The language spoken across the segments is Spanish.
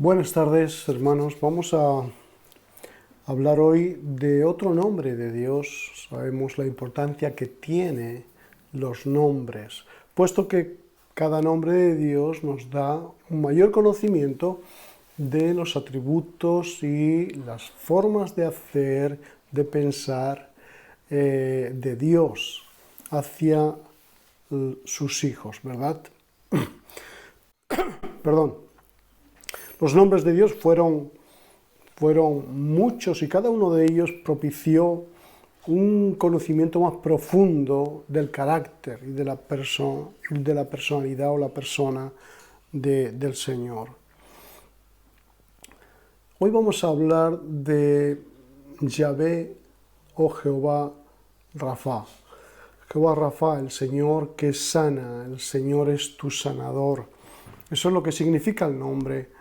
Buenas tardes, hermanos. Vamos a hablar hoy de otro nombre de Dios. Sabemos la importancia que tiene los nombres, puesto que cada nombre de Dios nos da un mayor conocimiento de los atributos y las formas de hacer, de pensar de Dios hacia sus hijos, ¿verdad? Perdón. Los nombres de Dios fueron muchos y cada uno de ellos propició un conocimiento más profundo del carácter y de la personalidad o la persona del Señor. Hoy vamos a hablar de Yahvé o Jehová Rafa. Jehová Rafa, el Señor que sana, el Señor es tu sanador. Eso es lo que significa el nombre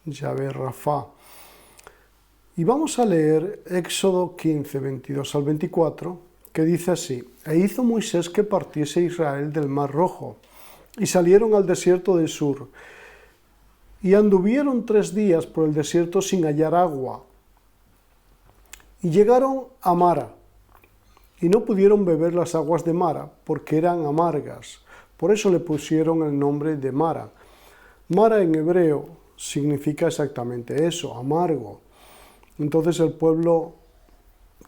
Yahvé Rafa. Y vamos a leer Éxodo 15, 22 al 24, que dice así: E hizo Moisés que partiese Israel del Mar Rojo, y salieron al desierto del Sur, y anduvieron 3 días por el desierto sin hallar agua, y llegaron a Mara, y no pudieron beber las aguas de Mara, porque eran amargas. Por eso le pusieron el nombre de Mara. Mara en hebreo significa exactamente eso, amargo. Entonces el pueblo,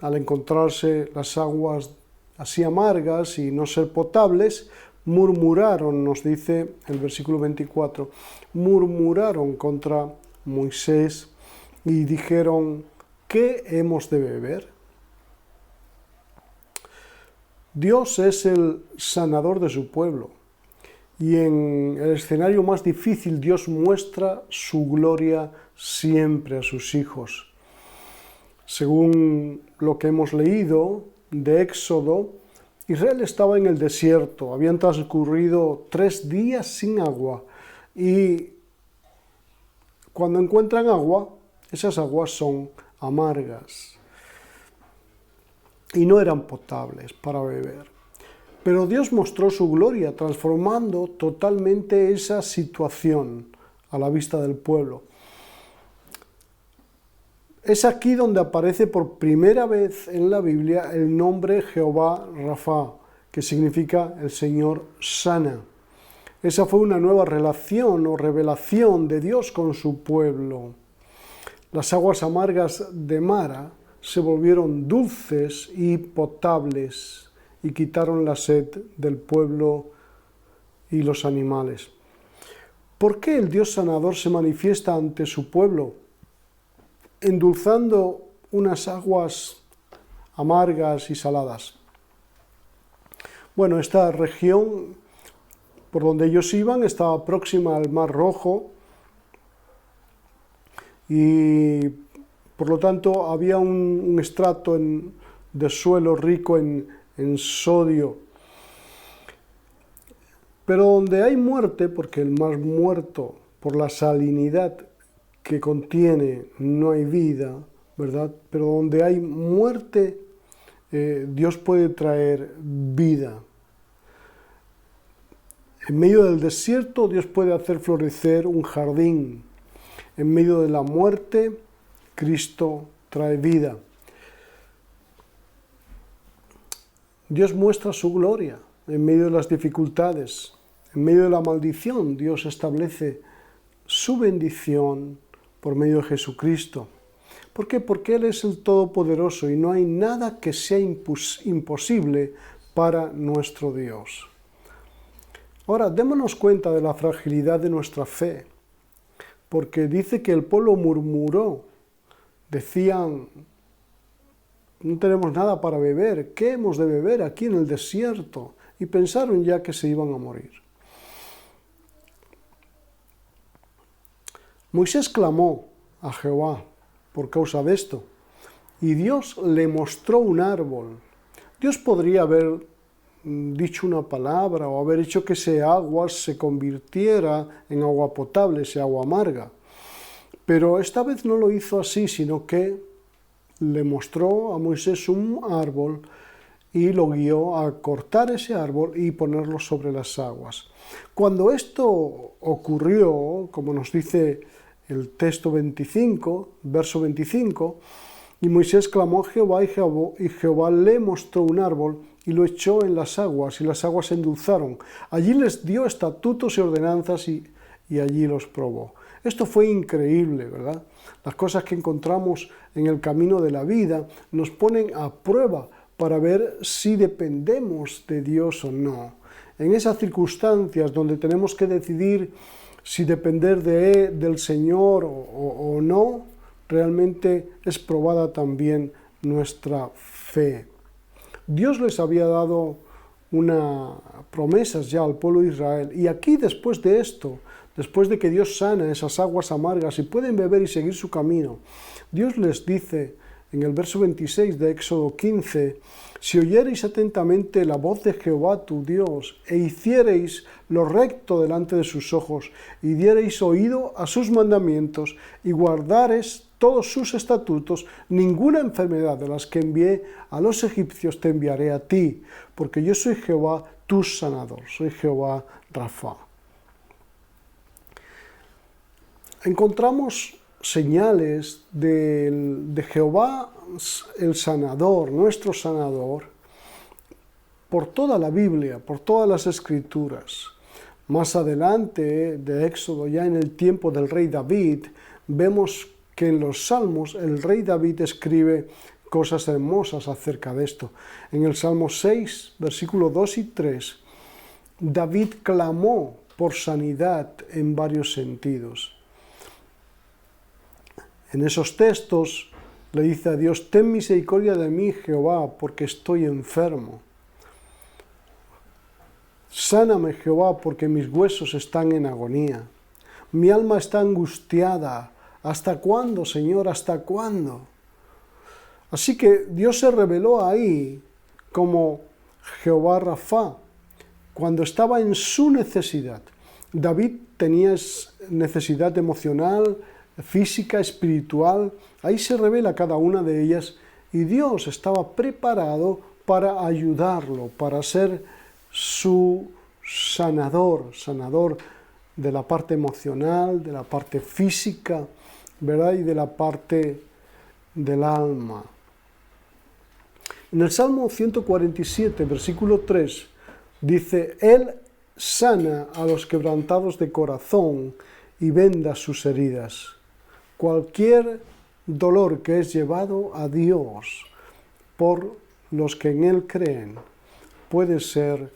al encontrarse las aguas así amargas y no ser potables, murmuraron, nos dice el versículo 24, murmuraron contra Moisés y dijeron: ¿qué hemos de beber? Dios es el sanador de su pueblo. Y en el escenario más difícil Dios muestra su gloria siempre a sus hijos. Según lo que hemos leído de Éxodo, Israel estaba en el desierto, habían transcurrido 3 días sin agua y cuando encuentran agua, esas aguas son amargas y no eran potables para beber. Pero Dios mostró su gloria transformando totalmente esa situación a la vista del pueblo. Es aquí donde aparece por primera vez en la Biblia el nombre Jehová Rafa, que significa el Señor sana. Esa fue una nueva relación o revelación de Dios con su pueblo. Las aguas amargas de Mara se volvieron dulces y potables y quitaron la sed del pueblo y los animales. ¿Por qué el Dios sanador se manifiesta ante su pueblo, endulzando unas aguas amargas y saladas? Bueno, esta región por donde ellos iban estaba próxima al Mar Rojo y por lo tanto había un estrato de suelo rico en sodio. Pero donde hay muerte, porque el mar muerto, por la salinidad que contiene, no hay vida, ¿verdad? Pero donde hay muerte, Dios puede traer vida. En medio del desierto, Dios puede hacer florecer un jardín. En medio de la muerte, Cristo trae vida. Dios muestra su gloria en medio de las dificultades, en medio de la maldición. Dios establece su bendición por medio de Jesucristo. ¿Por qué? Porque Él es el Todopoderoso y no hay nada que sea imposible para nuestro Dios. Ahora, démonos cuenta de la fragilidad de nuestra fe, porque dice que el pueblo murmuró, decían: no tenemos nada para beber, ¿qué hemos de beber aquí en el desierto? Y pensaron ya que se iban a morir. Moisés clamó a Jehová por causa de esto, y Dios le mostró un árbol. Dios podría haber dicho una palabra o haber hecho que ese agua se convirtiera en agua potable, ese agua amarga. Pero esta vez no lo hizo así, sino que le mostró a Moisés un árbol y lo guió a cortar ese árbol y ponerlo sobre las aguas. Cuando esto ocurrió, como nos dice el texto 25, verso 25, y Moisés clamó a Jehová y Jehová le mostró un árbol y lo echó en las aguas, y las aguas se endulzaron. Allí les dio estatutos y ordenanzas y allí los probó. Esto fue increíble, ¿verdad? Las cosas que encontramos en el camino de la vida nos ponen a prueba para ver si dependemos de Dios o no. En esas circunstancias donde tenemos que decidir si depender del Señor o no, realmente es probada también nuestra fe. Dios les había dado promesas ya al pueblo de Israel, y aquí después de esto, después de que Dios sana esas aguas amargas y pueden beber y seguir su camino, Dios les dice en el verso 26 de Éxodo 15, si oyereis atentamente la voz de Jehová tu Dios, e hiciereis lo recto delante de sus ojos, y diereis oído a sus mandamientos, y guardareis todos sus estatutos, ninguna enfermedad de las que envié a los egipcios te enviaré a ti, porque yo soy Jehová tu sanador, soy Jehová Rafa. Encontramos señales de Jehová el sanador, nuestro sanador, por toda la Biblia, por todas las Escrituras. Más adelante de Éxodo, ya en el tiempo del rey David, vemos que en los Salmos el rey David escribe cosas hermosas acerca de esto. En el Salmo 6, versículos 2 y 3, David clamó por sanidad en varios sentidos. En esos textos le dice a Dios, ten misericordia de mí, Jehová, porque estoy enfermo. Sáname, Jehová, porque mis huesos están en agonía. Mi alma está angustiada. ¿Hasta cuándo, Señor? ¿Hasta cuándo? Así que Dios se reveló ahí como Jehová Rafa, cuando estaba en su necesidad. David tenía necesidad emocional, física, espiritual. Ahí se revela cada una de ellas, y Dios estaba preparado para ayudarlo, para ser su sanador de la parte emocional, de la parte física, ¿verdad? Y de la parte del alma. En el Salmo 147, versículo 3, dice, Él sana a los quebrantados de corazón y venda sus heridas. Cualquier dolor que es llevado a Dios por los que en Él creen puede ser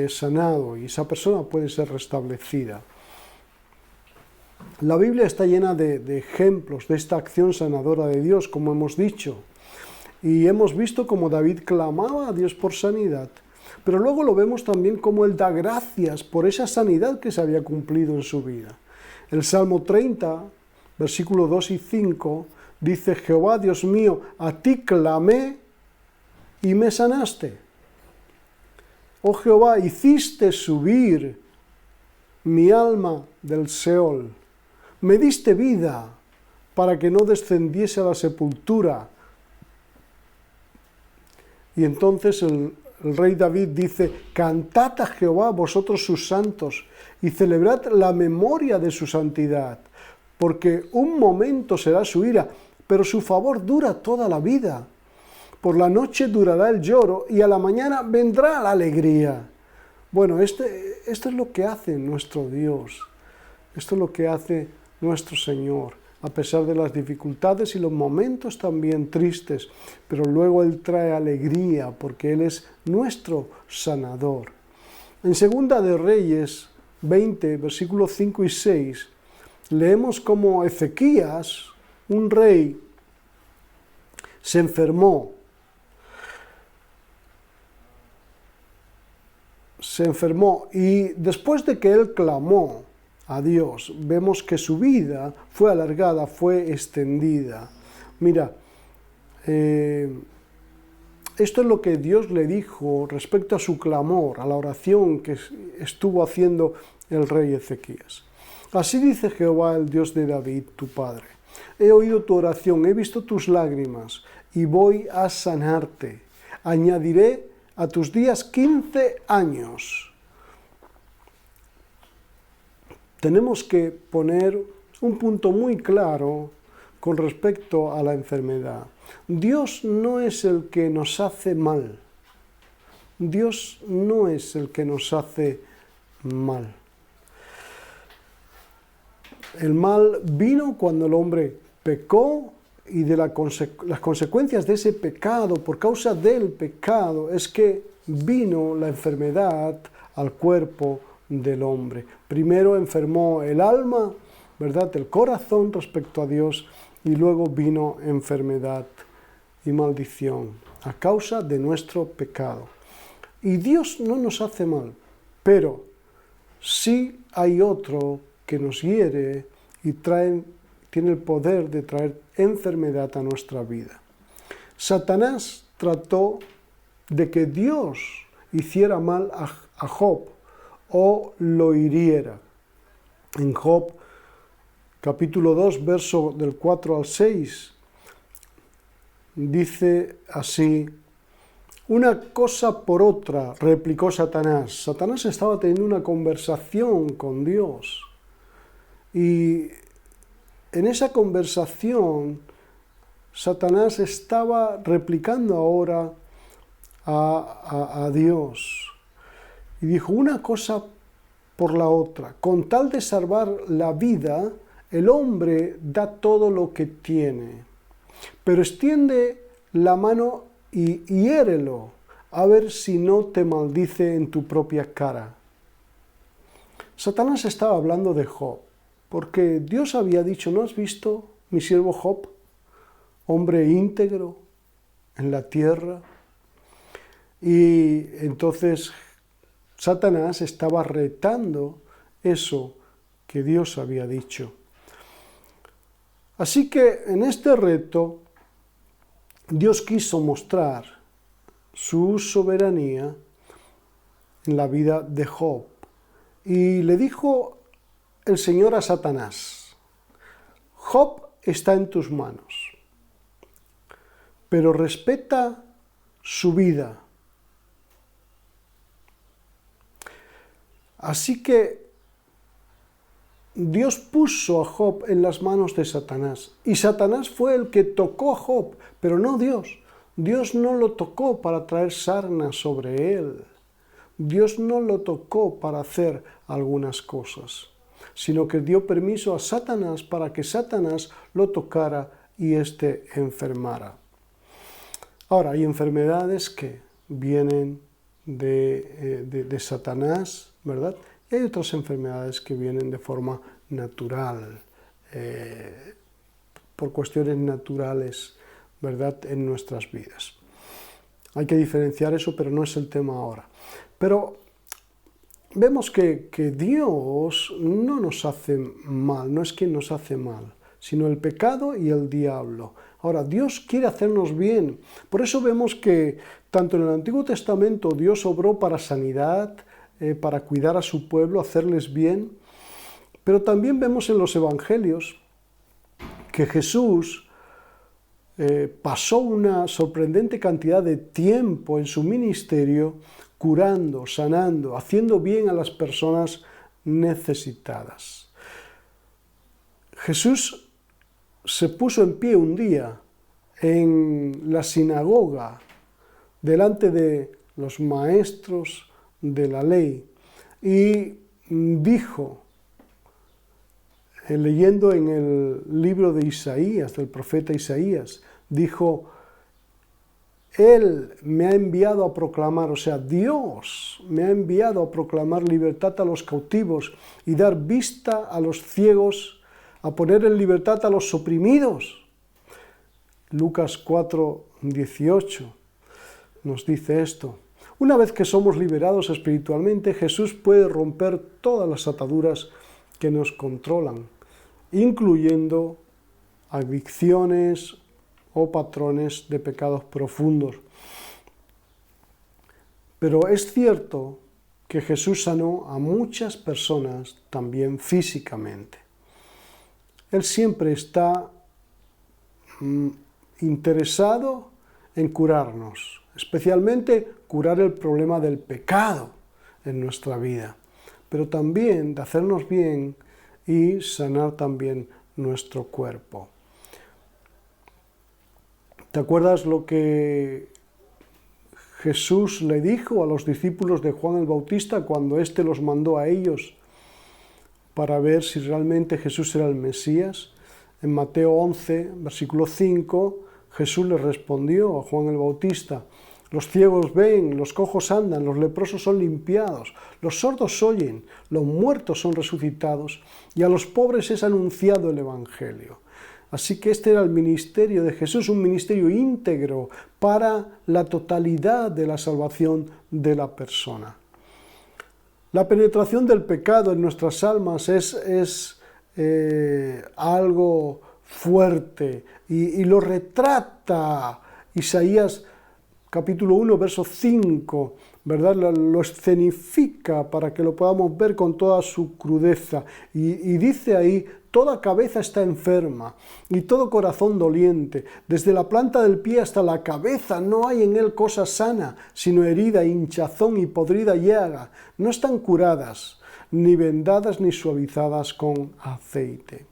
sanado, y esa persona puede ser restablecida. La Biblia está llena de ejemplos de esta acción sanadora de Dios, como hemos dicho, y hemos visto cómo David clamaba a Dios por sanidad, pero luego lo vemos también como Él da gracias por esa sanidad que se había cumplido en su vida. El Salmo 30, versículos 2 y 5, dice, Jehová Dios mío, a ti clamé y me sanaste. Oh Jehová, hiciste subir mi alma del Seol. Me diste vida para que no descendiese a la sepultura. Y entonces el rey David dice, cantad a Jehová vosotros sus santos y celebrad la memoria de su santidad, porque un momento será su ira, pero su favor dura toda la vida. Por la noche durará el lloro y a la mañana vendrá la alegría. Bueno, esto es lo que hace nuestro Dios, esto es lo que hace nuestro Señor, a pesar de las dificultades y los momentos también tristes, pero luego Él trae alegría porque Él es nuestro sanador. En Segunda de Reyes 20, versículos 5 y 6, leemos cómo Ezequías, un rey, se enfermó y después de que él clamó a Dios, vemos que su vida fue alargada, fue extendida. Mira, esto es lo que Dios le dijo respecto a su clamor, a la oración que estuvo haciendo el rey Ezequías. Así dice Jehová, el Dios de David, tu padre. He oído tu oración, he visto tus lágrimas y voy a sanarte. Añadiré a tus días 15 años. Tenemos que poner un punto muy claro con respecto a la enfermedad. Dios no es el que nos hace mal. Dios no es el que nos hace mal. El mal vino cuando el hombre pecó y de las consecuencias de ese pecado, por causa del pecado, es que vino la enfermedad al cuerpo del hombre. Primero enfermó el alma, ¿verdad?, el corazón respecto a Dios, y luego vino enfermedad y maldición a causa de nuestro pecado. Y Dios no nos hace mal, pero sí hay otro que nos hiere y tiene el poder de traer enfermedad a nuestra vida. Satanás trató de que Dios hiciera mal a Job o lo hiriera. En Job capítulo 2, verso del 4 al 6, dice así: una cosa por otra, replicó Satanás. Satanás estaba teniendo una conversación con Dios. Y en esa conversación, Satanás estaba replicando ahora a Dios. Y dijo, una cosa por la otra. Con tal de salvar la vida, el hombre da todo lo que tiene. Pero extiende la mano y hiérelo, a ver si no te maldice en tu propia cara. Satanás estaba hablando de Job, porque Dios había dicho, ¿no has visto mi siervo Job, hombre íntegro en la tierra? Y entonces Satanás estaba retando eso que Dios había dicho. Así que en este reto, Dios quiso mostrar su soberanía en la vida de Job. Y le dijo el Señor a Satanás, Job está en tus manos, pero respeta su vida. Así que Dios puso a Job en las manos de Satanás, y Satanás fue el que tocó a Job, pero no Dios. Dios no lo tocó para traer sarna sobre él. Dios no lo tocó para hacer algunas cosas, sino que dio permiso a Satanás para que Satanás lo tocara y éste enfermara. Ahora, hay enfermedades que vienen de Satanás, ¿verdad? Y hay otras enfermedades que vienen de forma natural, por cuestiones naturales, ¿verdad?, en nuestras vidas. Hay que diferenciar eso, pero no es el tema ahora. Pero vemos que Dios no nos hace mal, no es quien nos hace mal, sino el pecado y el diablo. Ahora, Dios quiere hacernos bien. Por eso vemos que tanto en el Antiguo Testamento Dios obró para sanidad, para cuidar a su pueblo, hacerles bien. Pero también vemos en los Evangelios que Jesús pasó una sorprendente cantidad de tiempo en su ministerio curando, sanando, haciendo bien a las personas necesitadas. Jesús se puso en pie un día en la sinagoga delante de los maestros de la ley y dijo, leyendo en el libro de Isaías, del profeta Isaías, dijo, Él me ha enviado a proclamar, o sea, Dios me ha enviado a proclamar libertad a los cautivos y dar vista a los ciegos, a poner en libertad a los oprimidos. Lucas 4:18 nos dice esto. Una vez que somos liberados espiritualmente, Jesús puede romper todas las ataduras que nos controlan, incluyendo adicciones o patrones de pecados profundos. Pero es cierto que Jesús sanó a muchas personas también físicamente. Él siempre está interesado en curarnos, especialmente curar el problema del pecado en nuestra vida, pero también de hacernos bien y sanar también nuestro cuerpo. ¿Te acuerdas lo que Jesús le dijo a los discípulos de Juan el Bautista cuando éste los mandó a ellos para ver si realmente Jesús era el Mesías? En Mateo 11, versículo 5, Jesús le respondió a Juan el Bautista: los ciegos ven, los cojos andan, los leprosos son limpiados, los sordos oyen, los muertos son resucitados y a los pobres es anunciado el Evangelio. Así que este era el ministerio de Jesús, un ministerio íntegro para la totalidad de la salvación de la persona. La penetración del pecado en nuestras almas es algo fuerte y lo retrata Isaías capítulo 1, verso 5, ¿verdad? Lo escenifica para que lo podamos ver con toda su crudeza. Y dice ahí: toda cabeza está enferma y todo corazón doliente. Desde la planta del pie hasta la cabeza no hay en él cosa sana, sino herida, hinchazón y podrida llaga. No están curadas, ni vendadas ni suavizadas con aceite.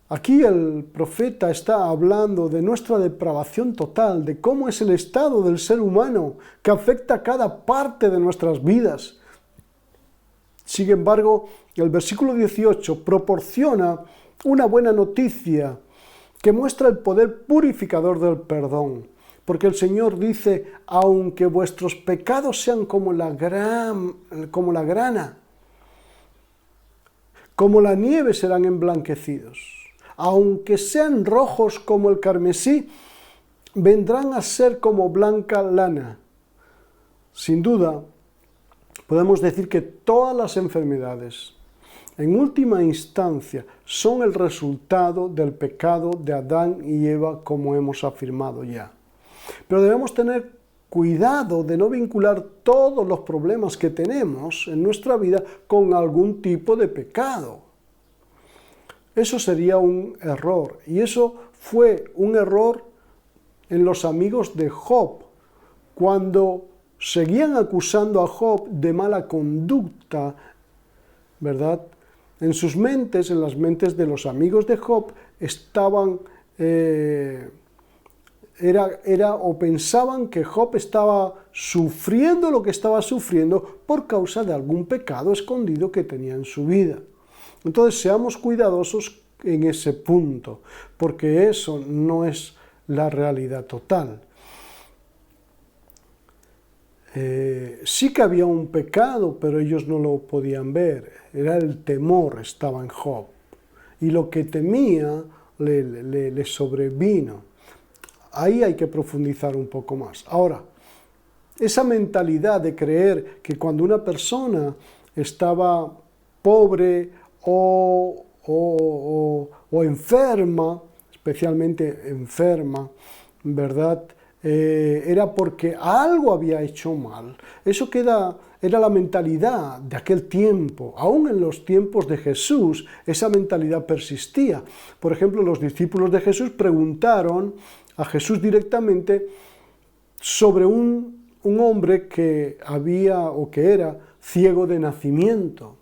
Aquí el profeta está hablando de nuestra depravación total, de cómo es el estado del ser humano que afecta a cada parte de nuestras vidas. Sin embargo, el versículo 18 proporciona una buena noticia que muestra el poder purificador del perdón. Porque el Señor dice: aunque vuestros pecados sean como la grana, como la nieve serán emblanquecidos. Aunque sean rojos como el carmesí, vendrán a ser como blanca lana. Sin duda, podemos decir que todas las enfermedades, en última instancia, son el resultado del pecado de Adán y Eva, como hemos afirmado ya. Pero debemos tener cuidado de no vincular todos los problemas que tenemos en nuestra vida con algún tipo de pecado. Eso sería un error, y eso fue un error en los amigos de Job, cuando seguían acusando a Job de mala conducta, ¿verdad? En sus mentes, en las mentes de los amigos de Job, estaban, o pensaban que Job estaba sufriendo lo que estaba sufriendo por causa de algún pecado escondido que tenía en su vida. Entonces, seamos cuidadosos en ese punto, porque eso no es la realidad total. Sí que había un pecado, pero ellos no lo podían ver. Era el temor, estaba en Job. Y lo que temía le sobrevino. Ahí hay que profundizar un poco más. Ahora, esa mentalidad de creer que cuando una persona estaba pobre o enferma, especialmente enferma, ¿verdad? Era porque algo había hecho mal. Eso era la mentalidad de aquel tiempo. Aún en los tiempos de Jesús, esa mentalidad persistía. Por ejemplo, los discípulos de Jesús preguntaron a Jesús directamente sobre un hombre que era ciego de nacimiento.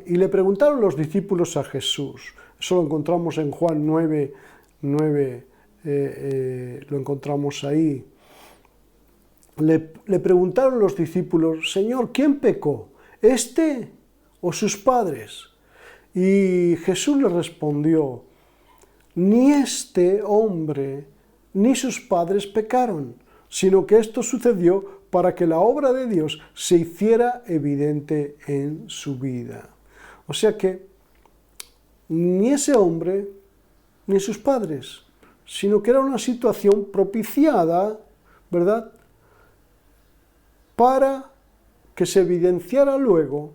Y le preguntaron los discípulos a Jesús. Eso lo encontramos en Juan 9, lo encontramos ahí. Le preguntaron los discípulos: Señor, ¿quién pecó? ¿Este o sus padres? Y Jesús le respondió: ni este hombre ni sus padres pecaron, sino que esto sucedió para que la obra de Dios se hiciera evidente en su vida. O sea que ni ese hombre ni sus padres, sino que era una situación propiciada, ¿verdad?, para que se evidenciara luego,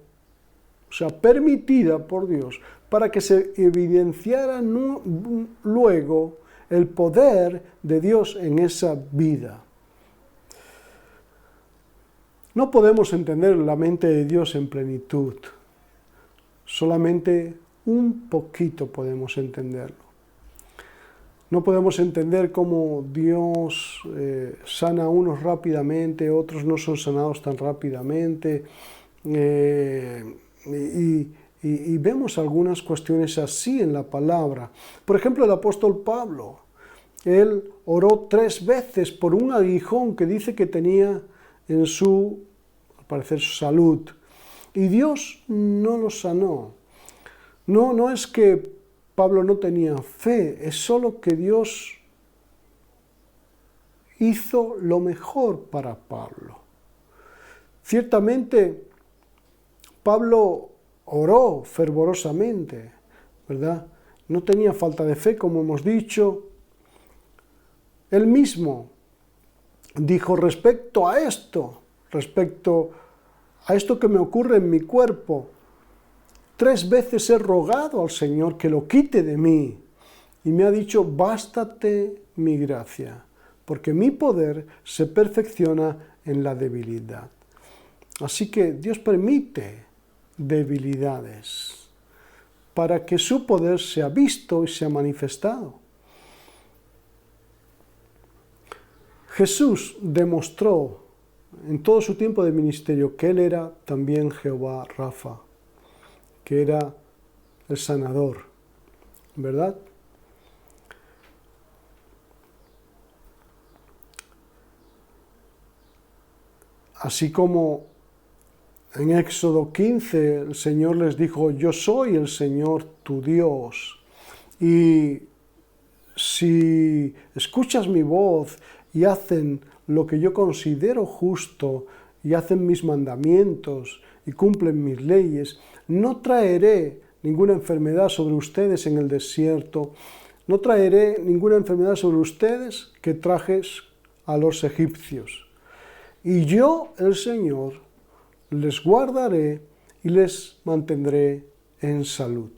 o sea, permitida por Dios, para que se evidenciara luego el poder de Dios en esa vida. No podemos entender la mente de Dios en plenitud, solamente un poquito podemos entenderlo. No podemos entender cómo Dios sana a unos rápidamente, otros no son sanados tan rápidamente, y Y vemos algunas cuestiones así en la palabra. Por ejemplo, el apóstol Pablo, él oró 3 veces por un aguijón que dice que tenía en su, al parecer, su salud. Y Dios no lo sanó. No es que Pablo no tenía fe, es solo que Dios hizo lo mejor para Pablo. Ciertamente, Pablo oró fervorosamente, ¿verdad? No tenía falta de fe, como hemos dicho. Él mismo dijo respecto a esto que me ocurre en mi cuerpo, 3 veces he rogado al Señor que lo quite de mí. Y me ha dicho, bástate mi gracia, porque mi poder se perfecciona en la debilidad. Así que Dios permite debilidades para que su poder sea visto y sea manifestado. Jesús demostró en todo su tiempo de ministerio que Él era también Jehová Rafa, que era el sanador, ¿verdad? Así como en Éxodo 15 el Señor les dijo, yo soy el Señor tu Dios, y si escuchas mi voz y hacen lo que yo considero justo, y hacen mis mandamientos y cumplen mis leyes, no traeré ninguna enfermedad sobre ustedes en el desierto, no traeré ninguna enfermedad sobre ustedes que trajes a los egipcios. Y yo, el Señor, les guardaré y les mantendré en salud.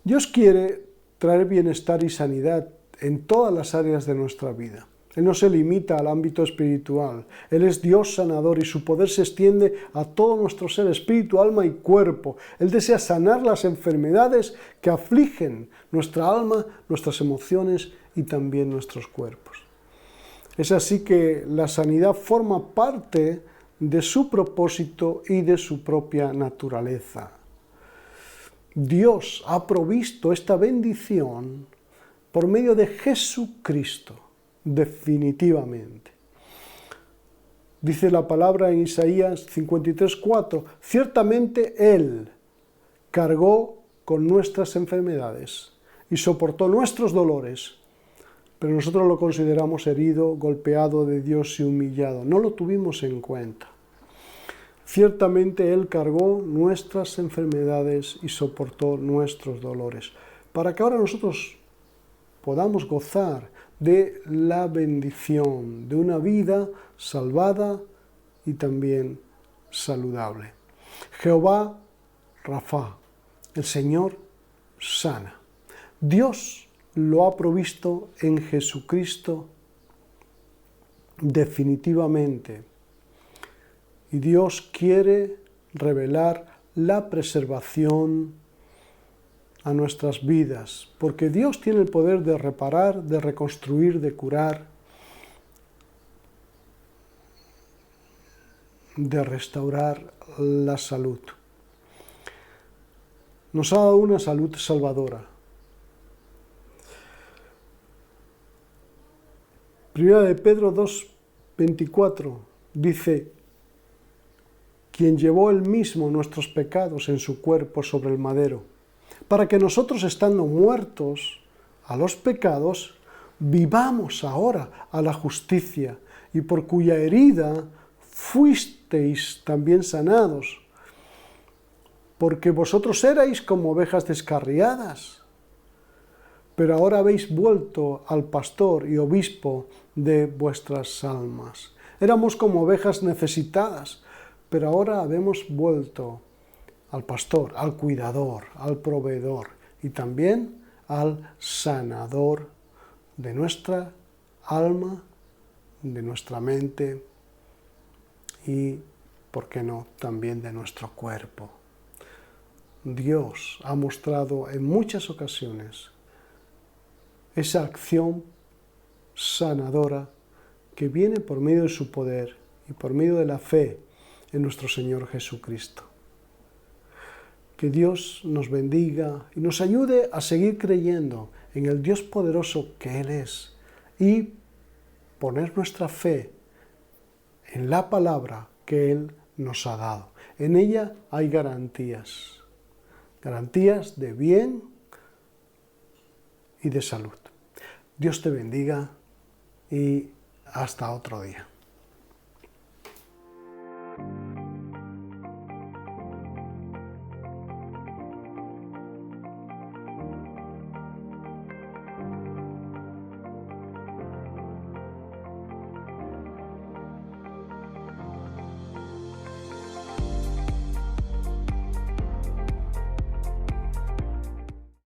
Dios quiere traer bienestar y sanidad en todas las áreas de nuestra vida. Él no se limita al ámbito espiritual. Él es Dios sanador y su poder se extiende a todo nuestro ser, espíritu, alma y cuerpo. Él desea sanar las enfermedades que afligen nuestra alma, nuestras emociones y también nuestros cuerpos. Es así que la sanidad forma parte de su propósito y de su propia naturaleza. Dios ha provisto esta bendición por medio de Jesucristo, definitivamente. Dice la palabra en Isaías 53:4, ciertamente Él cargó con nuestras enfermedades y soportó nuestros dolores, pero nosotros lo consideramos herido, golpeado de Dios y humillado. No lo tuvimos en cuenta. Ciertamente Él cargó nuestras enfermedades y soportó nuestros dolores, para que ahora nosotros podamos gozar de la bendición de una vida salvada y también saludable. Jehová Rafa, el Señor sana. Dios lo ha provisto en Jesucristo definitivamente. Y Dios quiere revelar la preservación a nuestras vidas, porque Dios tiene el poder de reparar, de reconstruir, de curar, de restaurar la salud. Nos ha dado una salud salvadora. Primera de Pedro 2:24 dice, quien llevó él mismo nuestros pecados en su cuerpo sobre el madero, para que nosotros, estando muertos a los pecados, vivamos ahora a la justicia, y por cuya herida fuisteis también sanados, porque vosotros erais como ovejas descarriadas, pero ahora habéis vuelto al pastor y obispo de vuestras almas. Éramos como ovejas necesitadas, pero ahora habemos vuelto al pastor, al cuidador, al proveedor y también al sanador de nuestra alma, de nuestra mente y, ¿por qué no?, también de nuestro cuerpo. Dios ha mostrado en muchas ocasiones esa acción sanadora que viene por medio de su poder y por medio de la fe en nuestro Señor Jesucristo. Que Dios nos bendiga y nos ayude a seguir creyendo en el Dios poderoso que Él es y poner nuestra fe en la palabra que Él nos ha dado. En ella hay garantías, garantías de bien y de salud. Dios te bendiga y hasta otro día.